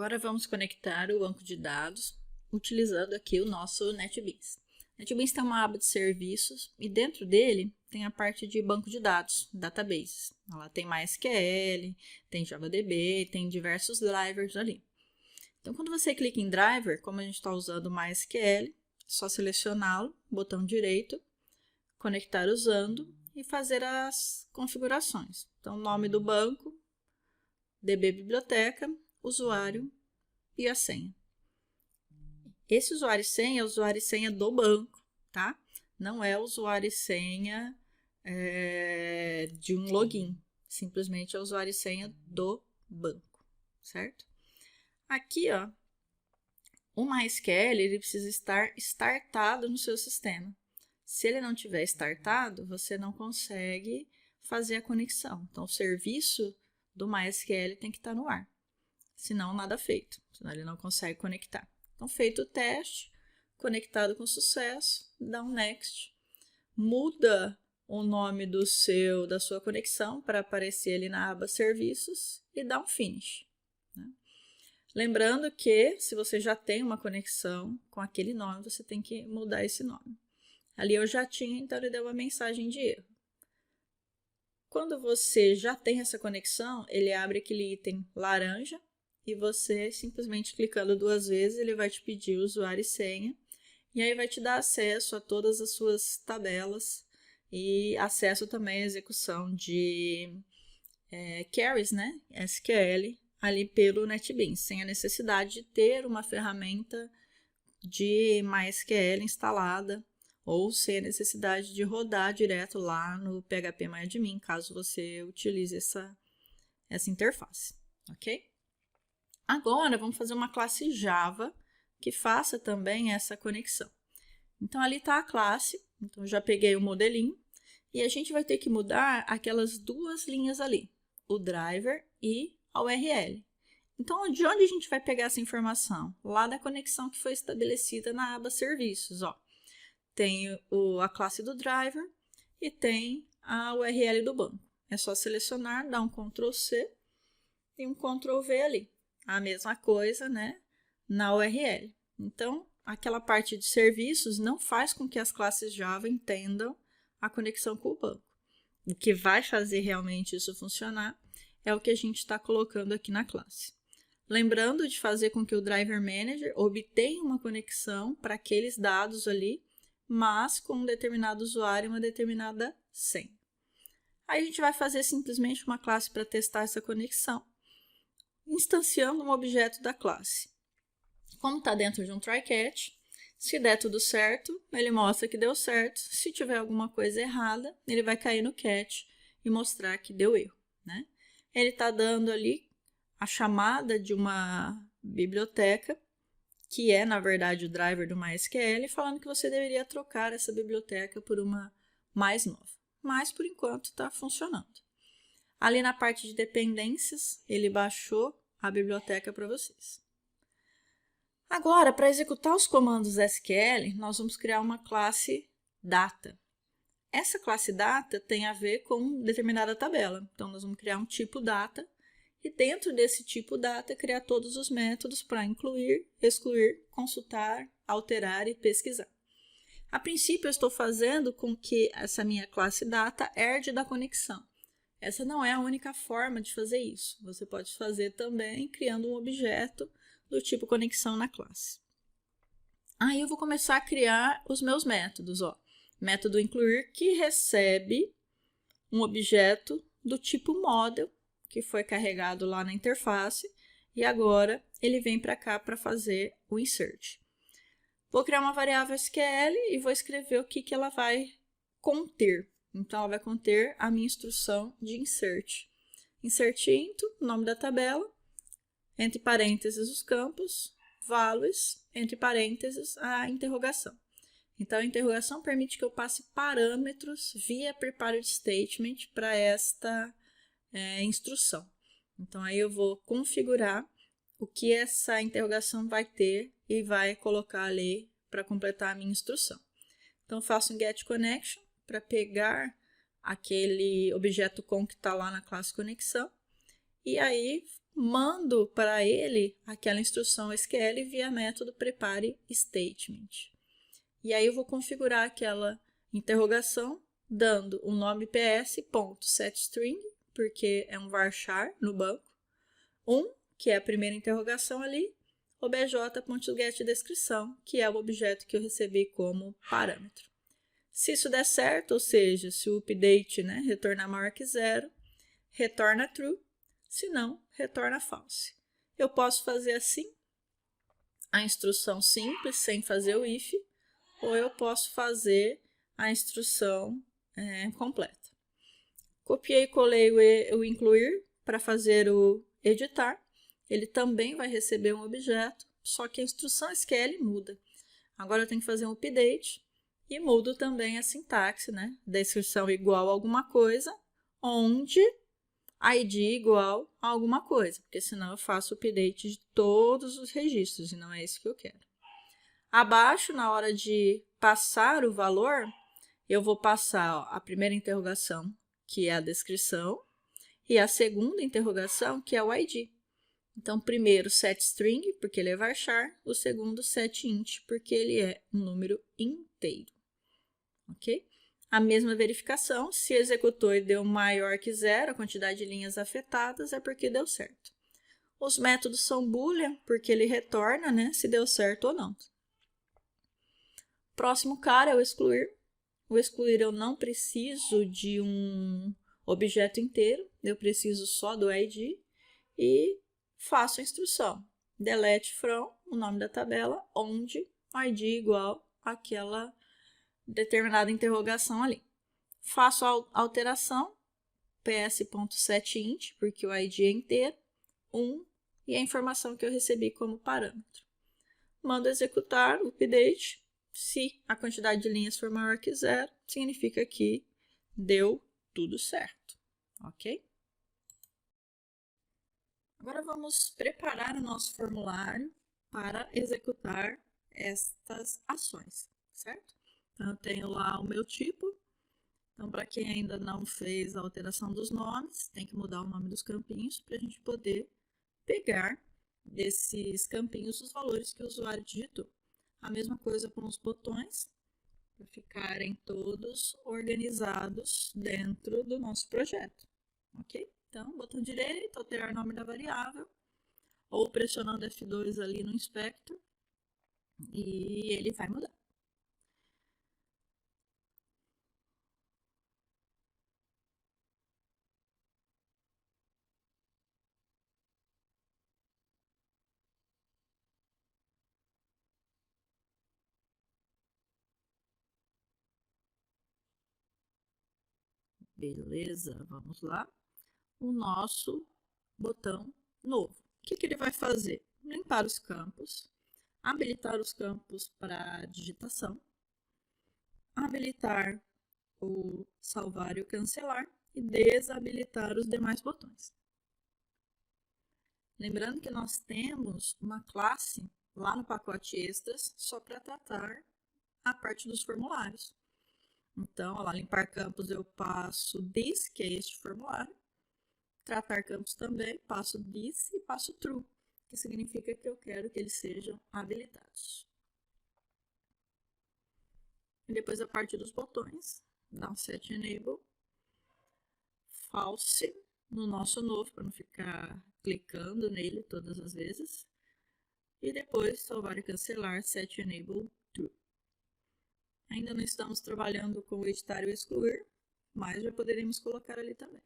Agora vamos conectar o banco de dados utilizando aqui o nosso NetBeans. NetBeans tem uma aba de serviços e dentro dele tem a parte de banco de dados, databases. Ela tem MySQL, tem JavaDB, tem diversos drivers ali. Então, quando você clica em driver, como a gente está usando o MySQL, é só selecioná-lo, botão direito, conectar usando e fazer as configurações. Então, nome do banco, DB biblioteca, usuário e a senha. Esse usuário e senha é o usuário e senha do banco, tá? Não é o usuário e senha de um login. Simplesmente é o usuário e senha do banco, certo? Aqui, ó, o MySQL ele precisa estar startado no seu sistema. Se ele não tiver startado, você não consegue fazer a conexão. Então, o serviço do MySQL tem que estar no ar. Senão, nada feito. Senão, ele não consegue conectar. Então, feito o teste, conectado com sucesso, dá um next. Muda o nome da sua conexão para aparecer ali na aba serviços e dá um finish. Né? Lembrando que, se você já tem uma conexão com aquele nome, você tem que mudar esse nome. Ali eu já tinha, então ele deu uma mensagem de erro. Quando você já tem essa conexão, ele abre aquele item laranja e você, simplesmente clicando 2 vezes, ele vai te pedir usuário e senha. E aí vai te dar acesso a todas as suas tabelas e acesso também à execução de queries, né? SQL, ali pelo NetBeans, sem a necessidade de ter uma ferramenta de MySQL instalada ou sem a necessidade de rodar direto lá no PHP-MyAdmin, caso você utilize essa interface, ok? Agora, vamos fazer uma classe Java que faça também essa conexão. Então, ali está a classe, então já peguei o modelinho, e a gente vai ter que mudar aquelas 2 linhas ali, o driver e a URL. Então, de onde a gente vai pegar essa informação? Lá da conexão que foi estabelecida na aba serviços, ó. Tem a classe do driver e tem a URL do banco. É só selecionar, dar um Ctrl+C e um Ctrl+V ali. A mesma coisa, né, na URL. Então, aquela parte de serviços não faz com que as classes Java entendam a conexão com o banco. O que vai fazer realmente isso funcionar é o que a gente está colocando aqui na classe. Lembrando de fazer com que o Driver Manager obtenha uma conexão para aqueles dados ali, mas com um determinado usuário e uma determinada senha. Aí a gente vai fazer simplesmente uma classe para testar essa conexão, instanciando um objeto da classe. Como está dentro de um try-catch, se der tudo certo, ele mostra que deu certo. Se tiver alguma coisa errada, ele vai cair no catch e mostrar que deu erro, né? Ele está dando ali a chamada de uma biblioteca, que é, na verdade, o driver do MySQL, falando que você deveria trocar essa biblioteca por uma mais nova. Mas, por enquanto, está funcionando. Ali na parte de dependências, ele baixou a biblioteca para vocês. Agora, para executar os comandos SQL, nós vamos criar uma classe data. Essa classe data tem a ver com determinada tabela. Então, nós vamos criar um tipo data e dentro desse tipo data criar todos os métodos para incluir, excluir, consultar, alterar e pesquisar. A princípio, eu estou fazendo com que essa minha classe data herde da conexão. Essa não é a única forma de fazer isso. Você pode fazer também criando um objeto do tipo conexão na classe. Aí eu vou começar a criar os meus métodos. Ó. Método incluir que recebe um objeto do tipo model, que foi carregado lá na interface, e agora ele vem para cá para fazer o insert. Vou criar uma variável SQL e vou escrever o que ela vai conter. Então, ela vai conter a minha instrução de insert. Insert into, nome da tabela, entre parênteses os campos, values, entre parênteses a interrogação. Então, a interrogação permite que eu passe parâmetros via prepared statement para esta instrução. Então, aí eu vou configurar o que essa interrogação vai ter e vai colocar ali para completar a minha instrução. Então, faço um get connection para pegar aquele objeto com que está lá na classe conexão e aí mando para ele aquela instrução SQL via método prepare statement. E aí eu vou configurar aquela interrogação dando o nome ps.setString, porque é um varchar no banco, que é a primeira interrogação ali, obj.getDescrição, que é o objeto que eu recebi como parâmetro. Se isso der certo, ou seja, se o update retornar maior que 0, retorna true, se não, retorna false. Eu posso fazer assim, a instrução simples, sem fazer o if, ou eu posso fazer a instrução completa. Copiei e colei o incluir para fazer o editar. Ele também vai receber um objeto, só que a instrução SQL muda. Agora eu tenho que fazer um update e mudo também a sintaxe, Descrição igual a alguma coisa, onde ID igual a alguma coisa, porque senão eu faço o update de todos os registros e não é isso que eu quero. Abaixo, na hora de passar o valor, eu vou passar a primeira interrogação, que é a descrição, e a segunda interrogação, que é o ID. Então, primeiro setString, porque ele é varchar, o segundo setInt, porque ele é um número inteiro. Ok? A mesma verificação, se executou e deu maior que 0, a quantidade de linhas afetadas é porque deu certo. Os métodos são boolean, porque ele retorna, se deu certo ou não. Próximo cara é o excluir. O excluir eu não preciso de um objeto inteiro, eu preciso só do ID e faço a instrução. Delete from, o nome da tabela, onde ID igual àquela determinada interrogação ali. Faço a alteração, ps.setInt, porque o ID é inteiro, 1, e a informação que eu recebi como parâmetro. Mando executar o update. Se a quantidade de linhas for maior que 0, significa que deu tudo certo, ok? Agora vamos preparar o nosso formulário para executar estas ações, certo? Então, eu tenho lá o meu tipo. Então, para quem ainda não fez a alteração dos nomes, tem que mudar o nome dos campinhos para a gente poder pegar desses campinhos os valores que o usuário digitou. A mesma coisa com os botões, para ficarem todos organizados dentro do nosso projeto, ok? Então, botão direito, alterar o nome da variável, ou pressionando F2 ali no inspector, e ele vai mudar. Beleza, vamos lá. O nosso botão novo. O que ele vai fazer? Limpar os campos, habilitar os campos para digitação, habilitar o salvar e o cancelar e desabilitar os demais botões. Lembrando que nós temos uma classe lá no pacote extras só para tratar a parte dos formulários. Então, lá, limpar campos eu passo this, que é este formulário. Tratar campos também, passo this e passo true, que significa que eu quero que eles sejam habilitados. E depois a parte dos botões, dá um set enable, false no nosso novo, para não ficar clicando nele todas as vezes. E depois salvar e cancelar, set enable true. Ainda não estamos trabalhando com o editar e o excluir, mas já poderemos colocar ali também.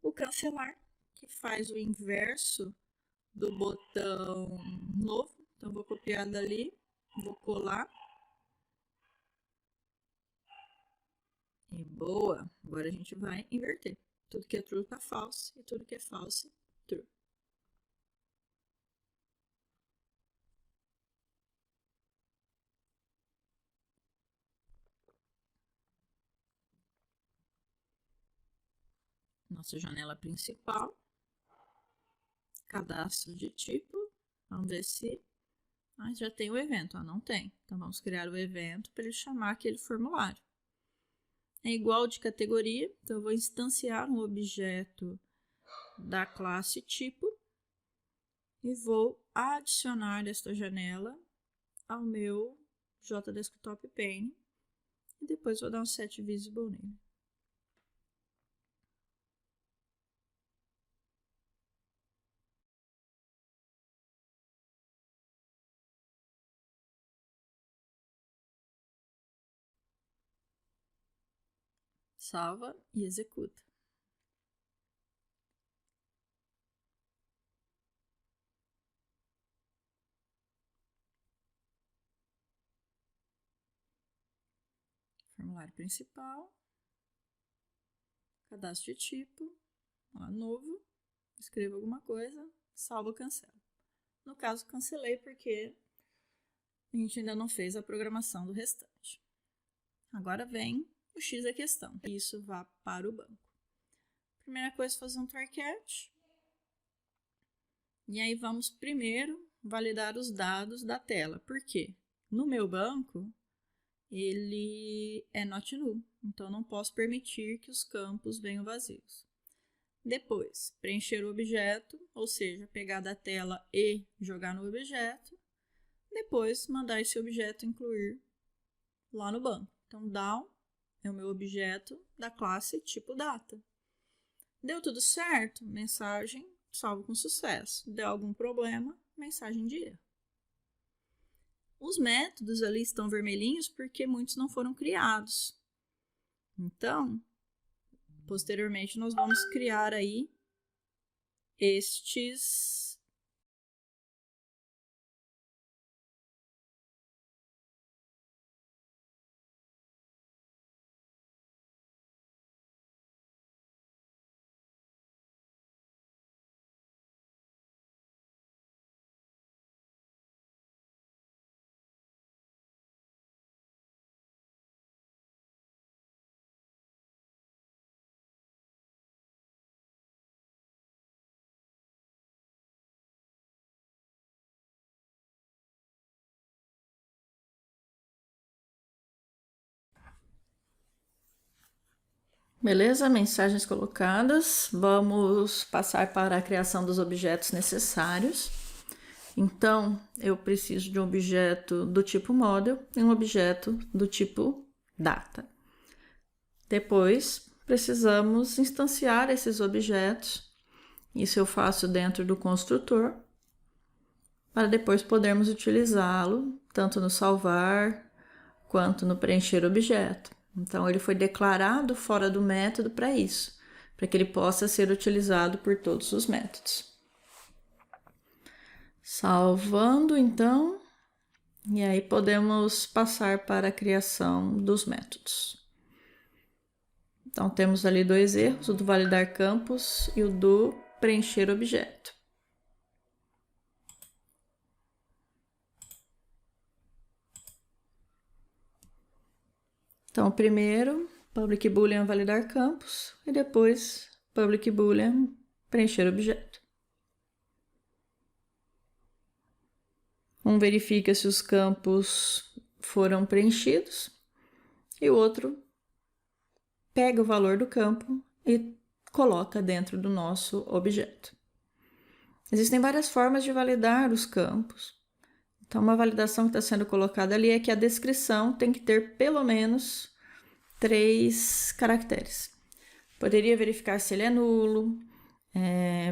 O cancelar, que faz o inverso do botão novo. Então, vou copiar dali, vou colar. E boa! Agora a gente vai inverter. Tudo que é true está false e tudo que é false, true. Nossa janela principal. Cadastro de tipo. Vamos ver se já tem o evento. Não tem. Então, vamos criar o evento para ele chamar aquele formulário. É igual de categoria. Então, eu vou instanciar um objeto da classe tipo e vou adicionar esta janela ao meu JDesktop Pane e depois vou dar um Set Visible nele. Salva e executa. Formulário principal, cadastro de tipo, lá, novo, escrevo alguma coisa, salvo, cancelo. No caso, cancelei porque a gente ainda não fez a programação do restante. Agora vem o X da questão. Isso vá para o banco. Primeira coisa, fazer um try catch. E aí vamos primeiro validar os dados da tela. Por quê? No meu banco, ele é not null. Então, não posso permitir que os campos venham vazios. Depois, preencher o objeto, ou seja, pegar da tela e jogar no objeto. Depois, mandar esse objeto incluir lá no banco. Então, down é o meu objeto da classe tipo data. Deu tudo certo? Mensagem salvo com sucesso. Deu algum problema? Mensagem de erro. Os métodos ali estão vermelhinhos porque muitos não foram criados. Então, posteriormente, nós vamos criar aí estes Beleza? Mensagens colocadas. Vamos passar para a criação dos objetos necessários. Então, eu preciso de um objeto do tipo model e um objeto do tipo data. Depois, precisamos instanciar esses objetos. Isso eu faço dentro do construtor, para depois podermos utilizá-lo tanto no salvar quanto no preencher objeto. Então, ele foi declarado fora do método para isso, para que ele possa ser utilizado por todos os métodos. Salvando, então, e aí podemos passar para a criação dos métodos. Então, temos ali dois erros, o do validar campos e o do preencher objeto. Então, primeiro, public boolean validar campos e depois public boolean preencher objeto. Um verifica se os campos foram preenchidos e o outro pega o valor do campo e coloca dentro do nosso objeto. Existem várias formas de validar os campos. Então, uma validação que está sendo colocada ali é que a descrição tem que ter pelo menos 3 caracteres. Poderia verificar se ele é nulo,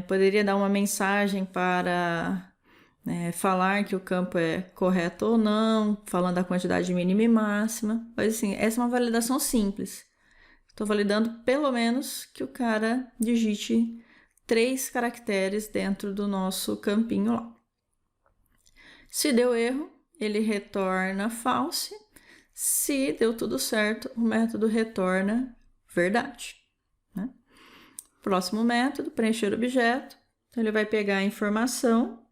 poderia dar uma mensagem para falar que o campo é correto ou não, falando a quantidade mínima e máxima. Mas assim, essa é uma validação simples. Estou validando pelo menos que o cara digite 3 caracteres dentro do nosso campinho lá. Se deu erro, ele retorna false. Se deu tudo certo, o método retorna verdade. Né? Próximo método, preencher objeto. Então, ele vai pegar a informação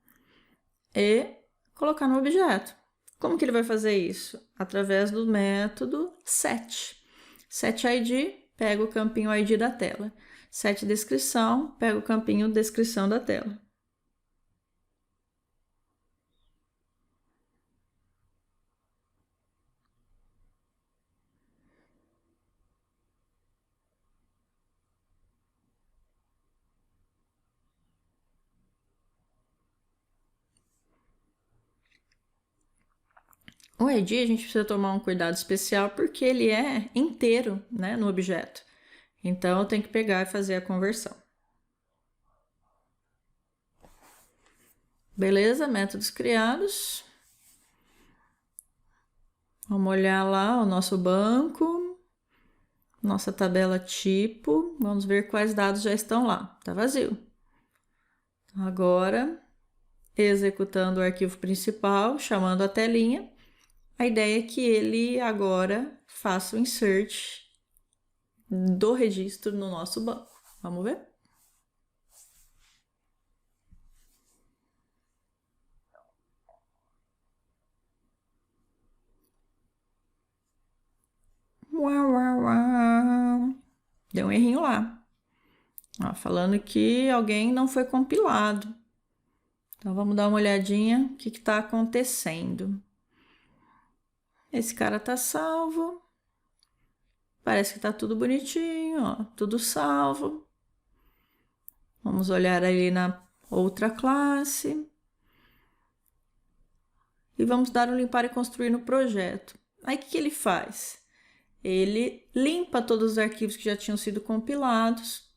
e colocar no objeto. Como que ele vai fazer isso? Através do método set. setID, pega o campinho ID da tela. setDescrição, pega o campinho descrição da tela. O ID a gente precisa tomar um cuidado especial porque ele é inteiro, né, no objeto. Então, eu tenho que pegar e fazer a conversão. Beleza? Métodos criados. Vamos olhar lá o nosso banco, nossa tabela tipo. Vamos ver quais dados já estão lá. Tá vazio. Agora, executando o arquivo principal, chamando a telinha. A ideia é que ele agora faça o insert do registro no nosso banco. Vamos ver? Uau, uau, uau. Deu um errinho lá. Ó, falando que alguém não foi compilado. Então, vamos dar uma olhadinha o que está acontecendo. Esse cara tá salvo. Parece que tá tudo bonitinho, ó, tudo salvo. Vamos olhar ali na outra classe. E vamos dar um limpar e construir no projeto. Aí, o que ele faz? Ele limpa todos os arquivos que já tinham sido compilados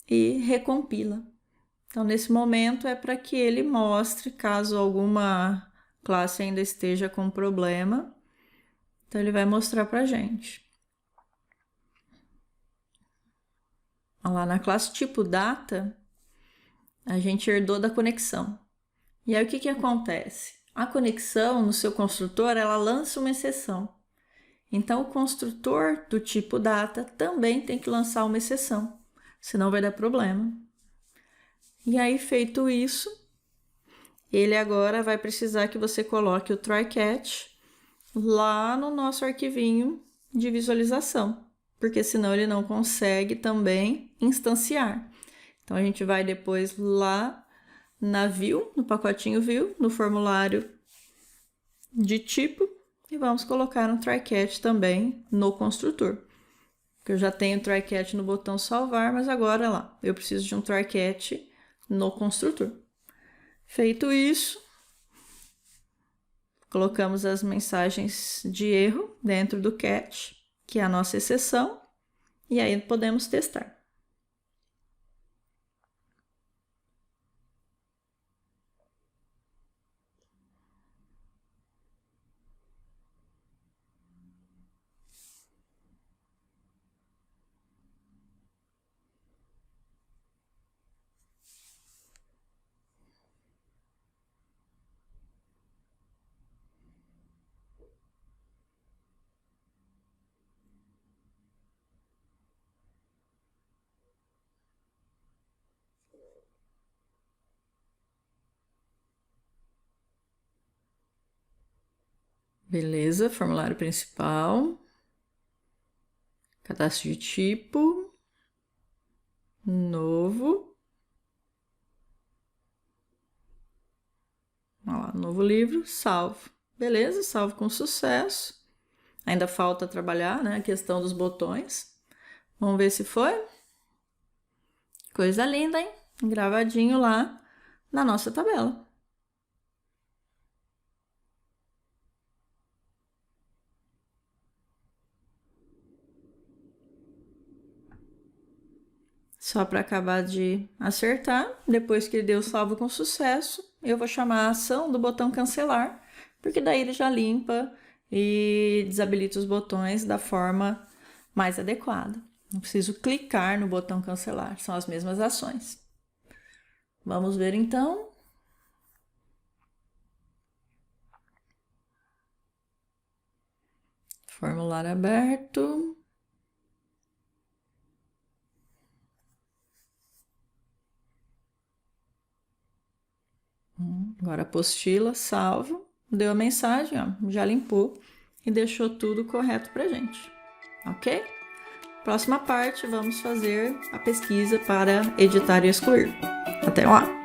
e recompila. Então, nesse momento, é para que ele mostre, caso alguma classe ainda esteja com problema. Então, ele vai mostrar para a gente. Lá na classe tipo data, a gente herdou da conexão. E aí, o que acontece? A conexão, no seu construtor, ela lança uma exceção. Então, o construtor do tipo data também tem que lançar uma exceção, senão vai dar problema. E aí, feito isso, ele agora vai precisar que você coloque o try-catch lá no nosso arquivinho de visualização, porque senão ele não consegue também instanciar. Então, a gente vai depois lá na view, no pacotinho view, no formulário de tipo, e vamos colocar um try-catch também no construtor. Porque eu já tenho try-catch no botão salvar, mas agora lá, eu preciso de um try-catch no construtor. Feito isso, colocamos as mensagens de erro dentro do catch, que é a nossa exceção, e aí podemos testar. Beleza, formulário principal, cadastro de tipo, novo, olha lá, novo livro, salvo. Beleza, salvo com sucesso. Ainda falta trabalhar, né, a questão dos botões. Vamos ver se foi. Coisa linda, hein? Gravadinho lá na nossa tabela. Só para acabar de acertar, depois que ele deu salvo com sucesso, eu vou chamar a ação do botão cancelar, porque daí ele já limpa e desabilita os botões da forma mais adequada. Não preciso clicar no botão cancelar, são as mesmas ações. Vamos ver então. Formulário aberto. Agora apostila, salvo, deu a mensagem, ó, já limpou e deixou tudo correto pra gente, ok? Próxima parte, vamos fazer a pesquisa para editar e excluir. Até lá!